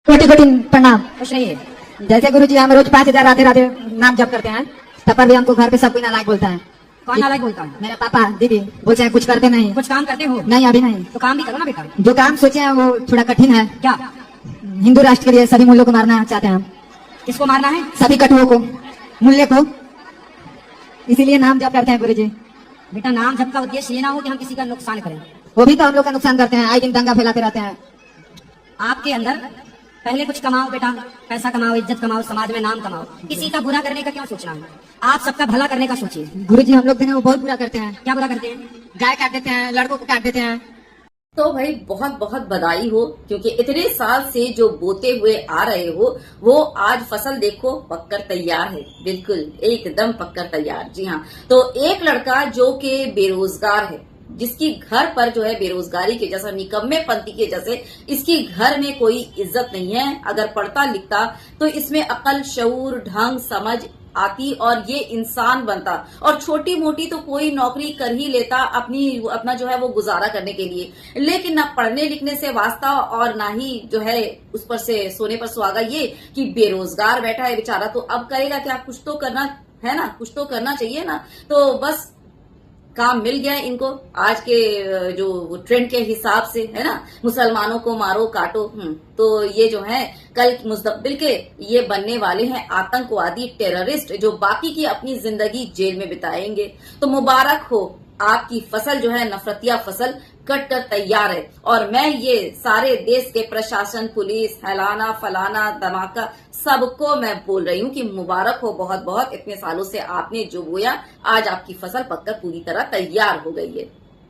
कोटि कोटि प्रणाम। खुश रहिए। जैसे गुरुजी हम रोज 5,000 राधे राधे नाम जप करते हैं, तब पर भी हमको घर पे सब कोई नालायक बोलता है। कौन नालायक बोलता है? मेरे पापा दीदी बोलते हैं कुछ करते नहीं। कुछ काम करते हो? नहीं अभी नहीं। तो काम भी करो ना बेटा। जो काम सोचे हैं वो थोड़ा कठिन है। क्या? हिंदू राष्ट्र के लिए सभी मूल्यों को मारना चाहते हैं हम, किसको मारना है? सभी कटुओं को, मूल्य को, इसीलिए नाम जप करते हैं गुरुजी। बेटा नाम जप का उद्देश्य ये ना हो कि हम किसी का नुकसान करें। वो भी तो हम लोग का नुकसान करते हैं, आए दिन दंगा फैलाते रहते हैं। आपके अंदर पहले कुछ कमाओ बेटा, पैसा कमाओ, इज्जत कमाओ, समाज में नाम कमाओ। किसी का बुरा करने का क्यों सोचना है? आप सबका भला करने का सोचिए। गुरुजी हम लोग दिन वो बहुत बुरा करते हैं। क्या बुरा करते हैं? गाय काट देते हैं, लड़कों को काट देते हैं। तो भाई बहुत बहुत बधाई हो, क्योंकि इतने साल से जो बोते हुए आ रहे हो वो आज फसल देखो पककर तैयार है। बिल्कुल एकदम पककर तैयार। जी हाँ, तो एक लड़का जो कि बेरोजगार है, जिसकी घर पर जो है बेरोजगारी के जैसा, निकम्मेपंती के जैसे इसकी घर में कोई इज्जत नहीं है। अगर पढ़ता लिखता तो इसमें अकल, शऊर, ढंग, समझ आती और ये इंसान बनता, और छोटी मोटी तो कोई नौकरी कर ही लेता अपना जो है वो गुजारा करने के लिए। लेकिन ना पढ़ने लिखने से वास्ता और ना ही जो है उस पर से सोने पर सुहागा ये कि बेरोजगार बैठा है बेचारा। तो अब करेगा क्या? कुछ तो करना है ना, कुछ तो करना चाहिए ना। तो बस काम मिल गया इनको आज के जो ट्रेंड के हिसाब से, है ना, मुसलमानों को मारो काटो। तो ये जो है कल मुस्तकबिल के ये बनने वाले हैं आतंकवादी, टेररिस्ट, जो बाकी की अपनी जिंदगी जेल में बिताएंगे। तो मुबारक हो, आपकी फसल जो है नफरतिया फसल कट कर तैयार है। और मैं ये सारे देश के प्रशासन, पुलिस, हलाना फलाना धमाका सबको मैं बोल रही हूँ कि मुबारक हो बहुत बहुत। इतने सालों से आपने जो बोया, आज आपकी फसल पककर पूरी तरह तैयार हो गई है।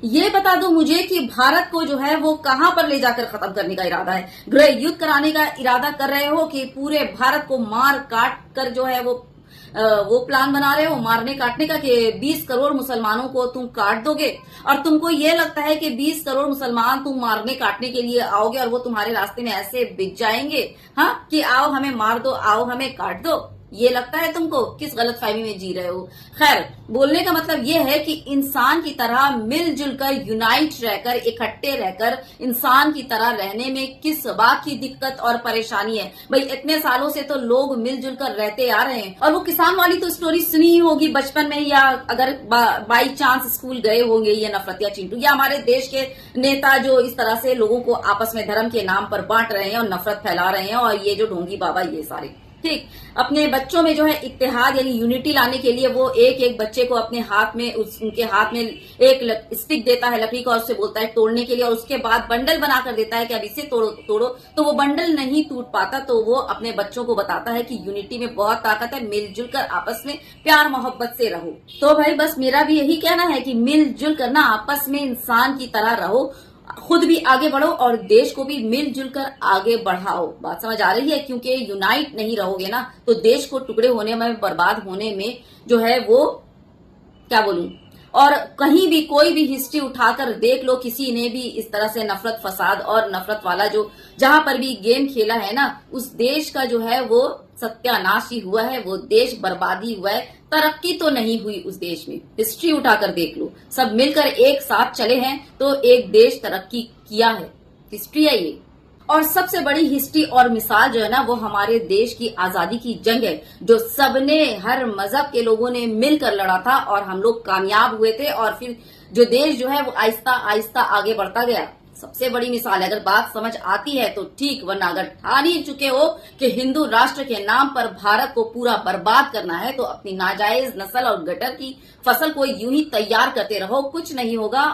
ये बता दो मुझे कि भारत को जो है वो कहां पर ले जाकर खत्म करने का इरादा है? गृह युद्ध कराने का इरादा कर रहे हो कि पूरे भारत को मार काट कर जो है वो प्लान बना रहे हो मारने काटने का, कि 20 करोड़ मुसलमानों को तुम काट दोगे? और तुमको ये लगता है कि 20 करोड़ मुसलमान तुम मारने काटने के लिए आओगे और वो तुम्हारे रास्ते में ऐसे बिक जाएंगे, हाँ, कि आओ हमें मार दो, आओ हमें काट दो? ये लगता है तुमको? किस गलतफहमी में जी रहे हो? खैर, बोलने का मतलब ये है कि इंसान की तरह मिलजुल कर, यूनाइट रहकर, इकट्ठे रहकर इंसान की तरह रहने में किस बात की दिक्कत और परेशानी है? भाई इतने सालों से तो लोग मिलजुल कर रहते आ रहे हैं। और वो किसान वाली तो स्टोरी सुनी ही होगी बचपन में, या अगर बाई चांस स्कूल गए होंगे ये नफरतिया चिंटू, या हमारे देश के नेता जो इस तरह से लोगों को आपस में धर्म के नाम पर बांट रहे हैं और नफरत फैला रहे हैं, और ये जो ढोंगी बाबा, ये सारे ठीक अपने बच्चों में जो है इत्तेहाद यानी यूनिटी लाने के लिए वो एक एक बच्चे को अपने हाथ में, उनके हाथ में एक स्टिक देता है लकड़ी का, और उससे बोलता है तोड़ने के लिए, और उसके बाद बंडल बनाकर देता है कि अब इसे तोड़ो तोड़ो। तो वो बंडल नहीं टूट पाता, तो वो अपने बच्चों को बताता है कि यूनिटी में बहुत ताकत है, मिलजुल कर आपस में प्यार मोहब्बत से रहो। तो भाई बस मेरा भी यही कहना है कि मिलजुल कर ना आपस में इंसान की तरह रहो, खुद भी आगे बढ़ो और देश को भी मिलजुल कर आगे बढ़ाओ। बात समझ आ रही है? क्योंकि यूनाइट नहीं रहोगे ना तो देश को टुकड़े होने में, बर्बाद होने में जो है वो, क्या बोलूं, और कहीं भी कोई भी हिस्ट्री उठाकर देख लो, किसी ने भी इस तरह से नफरत, फसाद और नफरत वाला जो जहां पर भी गेम खेला है ना, उस देश का जो है वो सत्यानाश ही हुआ है, वो देश बर्बादी हुआ है, तरक्की तो नहीं हुई उस देश में। हिस्ट्री उठाकर देख लो, सब मिलकर एक साथ चले हैं तो एक देश तरक्की किया है। हिस्ट्री है ये। और सबसे बड़ी हिस्ट्री और मिसाल जो है ना वो हमारे देश की आजादी की जंग है, जो सबने, हर मजहब के लोगों ने मिलकर लड़ा था और हम लोग कामयाब हुए थे, और फिर जो देश जो है वो आहिस्ता आहिस्ता आगे बढ़ता गया। सबसे बड़ी मिसाल है। अगर बात समझ आती है तो ठीक, वरना अगर ठान ही चुके हो कि हिंदू राष्ट्र के नाम पर भारत को पूरा बर्बाद करना है तो अपनी नाजायज नस्ल और गटर की फसल को यूं ही तैयार करते रहो, कुछ नहीं होगा।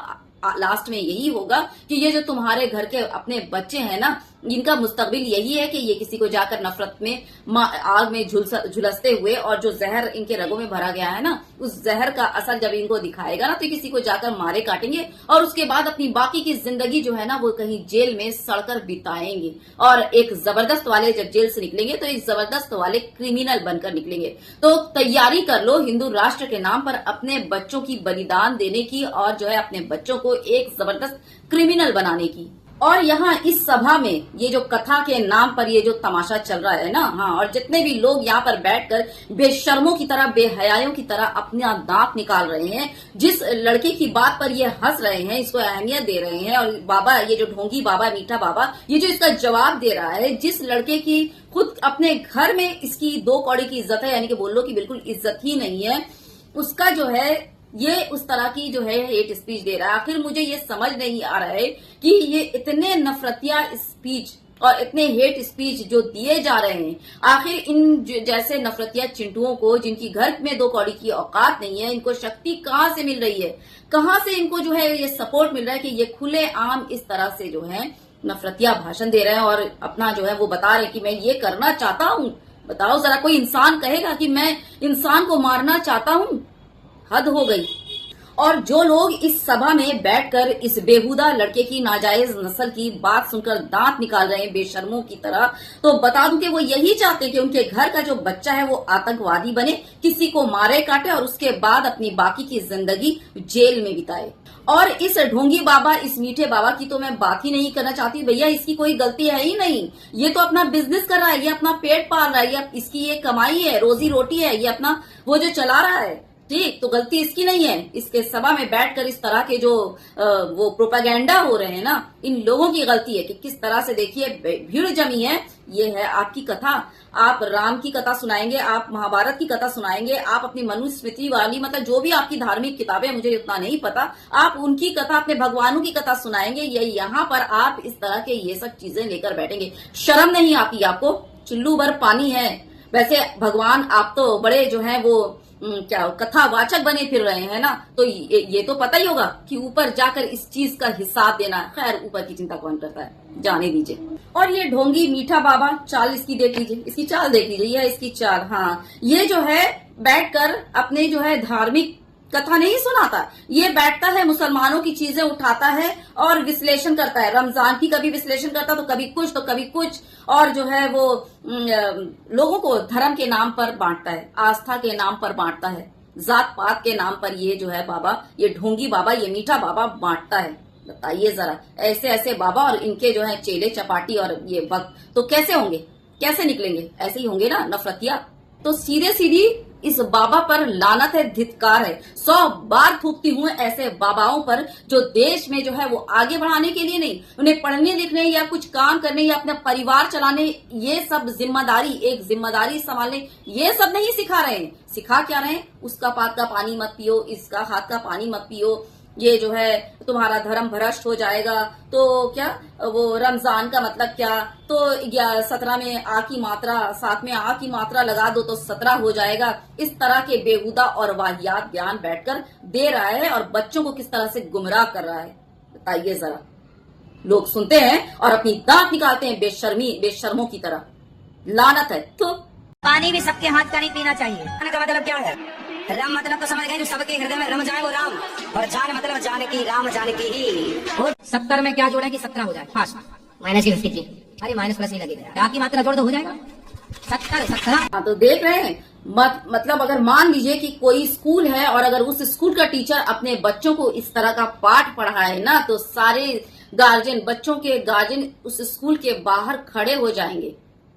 लास्ट में यही होगा कि ये जो तुम्हारे घर के अपने बच्चे हैं ना, इनका मुस्तकबिल यही है कि ये किसी को जाकर नफरत में आग में झुलसते हुए, और जो जहर इनके रगों में भरा गया है ना, उस जहर का असर जब इनको दिखाएगा ना तो किसी को जाकर मारे काटेंगे, और उसके बाद अपनी बाकी की जिंदगी जो है ना वो कहीं जेल में सड़कर बिताएंगे। और एक जबरदस्त वाले जब जेल से निकलेंगे तो एक जबरदस्त वाले क्रिमिनल बनकर निकलेंगे। तो तैयारी कर लो हिंदू राष्ट्र के नाम पर अपने बच्चों की बलिदान देने की, और जो है अपने बच्चों को एक जबरदस्त क्रिमिनल बनाने की। और यहाँ इस सभा में ये जो कथा के नाम पर ये जो तमाशा चल रहा है ना, हाँ, और जितने भी लोग यहाँ पर बैठकर बेशर्मों की तरह, बेहयाओं की तरह अपना दांत निकाल रहे हैं, जिस लड़के की बात पर ये हंस रहे हैं, इसको अहमियत दे रहे हैं, और बाबा, ये जो ढोंगी बाबा, मीठा बाबा, ये जो इसका जवाब दे रहा है, जिस लड़के की खुद अपने घर में इसकी 2 कौड़ी की इज्जत है, यानी कि बोल लो कि बिल्कुल इज्जत ही नहीं है, उसका जो है ये उस तरह की जो है हेट स्पीच दे रहा है। आखिर मुझे ये समझ नहीं आ रहा है कि ये इतने नफरतिया स्पीच और इतने हेट स्पीच जो दिए जा रहे हैं, आखिर इन जैसे नफरतिया चिंटुओं को, जिनकी घर में 2 कौड़ी की औकात नहीं है, इनको शक्ति कहाँ से मिल रही है, कहाँ से इनको जो है ये सपोर्ट मिल रहा है कि ये खुले आम इस तरह से जो है नफरतिया भाषण दे रहे हैं और अपना जो है वो बता रहे हैं कि मैं ये करना चाहता हूँ। बताओ जरा, कोई इंसान कहेगा कि मैं इंसान को मारना चाहता हूँ? हद हो गई। और जो लोग इस सभा में बैठकर इस बेहुदा लड़के की नाजायज नस्ल की बात सुनकर दांत निकाल रहे हैं बेशर्मों की तरह, तो बता दूं कि वो यही चाहते हैं कि उनके घर का जो बच्चा है वो आतंकवादी बने, किसी को मारे काटे और उसके बाद अपनी बाकी की जिंदगी जेल में बिताए। और इस ढोंगी बाबा, इस मीठे बाबा की तो मैं बात ही नहीं करना चाहती। भैया, इसकी कोई गलती है ही नहीं, ये तो अपना बिजनेस कर रहा है, ये अपना पेट पाल रहा है, ये इसकी ये कमाई है, रोजी रोटी है, ये अपना वो जो चला रहा है, ठीक, तो गलती इसकी नहीं है। इसके सभा में बैठकर इस तरह के जो वो प्रोपेगेंडा हो रहे हैं ना, इन लोगों की गलती है कि किस तरह से, देखिए, भीड़ जमी है। ये है आपकी कथा, आप राम की कथा सुनाएंगे, आप महाभारत की कथा सुनाएंगे, आप अपनी मनुस्मृति वाली, मतलब जो भी आपकी धार्मिक किताबें, मुझे उतना नहीं पता, आप उनकी कथा, अपने भगवानों की कथा सुनाएंगे, ये यहाँ पर आप इस तरह के ये सब चीजें लेकर बैठेंगे। शर्म नहीं आती आपको? चुल्लू भर पानी है। वैसे भगवान, आप तो बड़े जो है वो क्या कथावाचक बने फिर रहे हैं ना, तो ये तो पता ही होगा कि ऊपर जाकर इस चीज का हिसाब देना। खैर, ऊपर की चिंता कौन करता है, जाने दीजिए। और ये ढोंगी मीठा बाबा, चाल इसकी देख लीजिए, इसकी चाल देख लीजिए, यह इसकी चाल। हाँ, ये जो है बैठकर अपने जो है धार्मिक कथा नहीं सुनाता, ये बैठता है मुसलमानों की चीजें उठाता है और विश्लेषण करता है। रमजान की कभी विश्लेषण करता तो कभी कुछ तो कभी कुछ, और जो है वो लोगों को धर्म के नाम पर बांटता है, आस्था के नाम पर बांटता है, जात पात के नाम पर ये जो है बाबा, ये ढोंगी बाबा, ये मीठा बाबा बांटता है। बताइए जरा, ऐसे ऐसे बाबा और इनके जो है चेले चपाटी और ये भक्त तो कैसे होंगे, कैसे निकलेंगे? ऐसे ही होंगे ना, नफरतिया। तो सीधे सीधी इस बाबा पर लानत है, धिक्कार है। 100 बार थूकती हूँ ऐसे बाबाओं पर जो देश में जो है वो आगे बढ़ाने के लिए नहीं, उन्हें पढ़ने लिखने या कुछ काम करने या अपना परिवार चलाने, ये सब जिम्मेदारी, एक जिम्मेदारी संभालने, ये सब नहीं सिखा रहे हैं। सिखा क्या रहे हैं? उसका पात का पानी मत पियो, इसका हाथ का पानी मत पियो, ये जो है तुम्हारा धर्म भ्रष्ट हो जाएगा। तो क्या वो रमजान का मतलब क्या? तो 17 में आ की मात्रा, 7 में आ की मात्रा लगा दो तो 17 हो जाएगा। इस तरह के बेहुदा और वाहियात ज्ञान बैठकर दे रहा है और बच्चों को किस तरह से गुमराह कर रहा है, बताइए जरा। लोग सुनते हैं और अपनी दांत निकालते हैं बेशर्मों की तरह। लानत है। तो पानी भी सबके हाथ का नहीं पीना चाहिए। कहने का मतलब क्या है? राम मतलब तो समझ गए, जो सबके हृदय में रम जाए वो राम, और जान मतलब जाने की, राम जाने की ही। 70 में क्या जोड़ा कि 17 हो जाए फास्ट, माइनस की 53। अरे माइनस प्लस नहीं लगेगा, क्या की मात्रा जोड़ दो हो जाएगा 17। हाँ, तो देख रहे हैं। मतलब अगर मान लीजिए कि कोई स्कूल है और अगर उस स्कूल का टीचर अपने बच्चों को इस तरह का पाठ पढ़ाए ना, तो सारे गार्जियन, बच्चों के गार्जियन उस स्कूल के बाहर खड़े हो जाएंगे।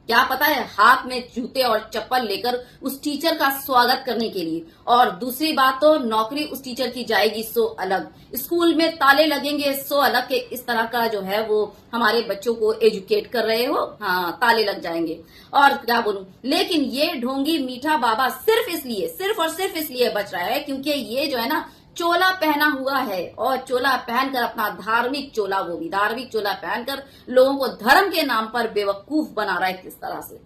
क्या पता है, हाथ में जूते और चप्पल लेकर उस टीचर का स्वागत करने के लिए। और दूसरी बात तो नौकरी उस टीचर की जाएगी सो अलग, स्कूल में ताले लगेंगे सो अलग के इस तरह का जो है वो हमारे बच्चों को एजुकेट कर रहे हो। हाँ, ताले लग जाएंगे। और क्या बोलूं, लेकिन ये ढोंगी मीठा बाबा सिर्फ और सिर्फ इसलिए बच रहा है क्योंकि ये जो है ना चोला पहना हुआ है, और चोला पहनकर अपना धार्मिक चोला, वो भी धार्मिक चोला पहनकर लोगों को धर्म के नाम पर बेवकूफ बना रहा है किस तरह से।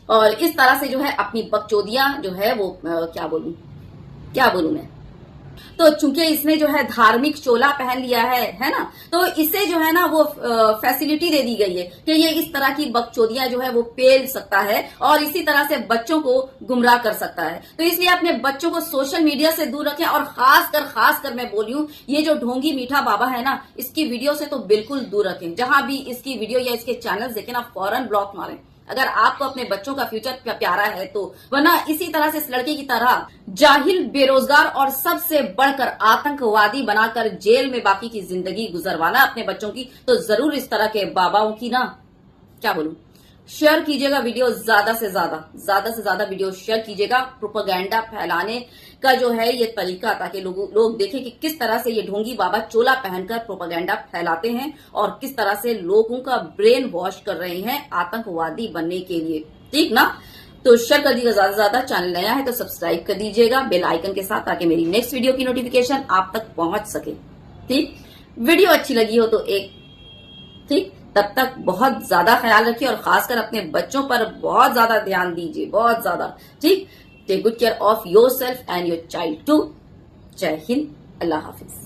और इस तरह से जो है अपनी बकचोदियां जो है वो क्या बोलूं मैं। तो चूंकि इसने जो है धार्मिक चोला पहन लिया है ना, तो इसे जो है ना वो फैसिलिटी दे दी गई है कि ये इस तरह की बकचोदियां जो है वो पेल सकता है और इसी तरह से बच्चों को गुमराह कर सकता है। तो इसलिए अपने बच्चों को सोशल मीडिया से दूर रखें। और खासकर मैं बोल रही हूँ, ये जो ढोंगी मीठा बाबा है ना, इसकी वीडियो से तो बिल्कुल दूर रखें। जहां भी इसकी वीडियो या इसके चैनल देखें ना, फौरन ब्लॉक मारें। अगर आपको अपने बच्चों का फ्यूचर प्यारा है तो, वरना इसी तरह से इस लड़के की तरह जाहिल, बेरोजगार और सबसे बढ़कर आतंकवादी बनाकर जेल में बाकी की जिंदगी गुजरवाना अपने बच्चों की, तो जरूर इस तरह के बाबाओं की ना, क्या बोलूं, शेयर कीजिएगा वीडियो, ज्यादा से ज्यादा वीडियो शेयर कीजिएगा। प्रोपेगेंडा फैलाने का जो है ये तरीका, ताकि लोग देखें कि किस तरह से ये ढोंगी बाबा चोला पहनकर प्रोपेगेंडा फैलाते हैं और किस तरह से लोगों का ब्रेन वॉश कर रहे हैं आतंकवादी बनने के लिए। ठीक ना, तो शेयर कर दीजिएगा ज्यादा से ज्यादा। चैनल नया है तो सब्सक्राइब कर दीजिएगा बेल आइकन के साथ, ताकि मेरी नेक्स्ट वीडियो की नोटिफिकेशन आप तक पहुंच सके। ठीक, वीडियो अच्छी लगी हो तो एक, ठीक, तब तक बहुत ज्यादा ख्याल रखिए और खासकर अपने बच्चों पर बहुत ज्यादा ध्यान दीजिए, बहुत ज्यादा। ठीक, take good care of yourself and your child too. जय हिंद, अल्लाह हाफिज।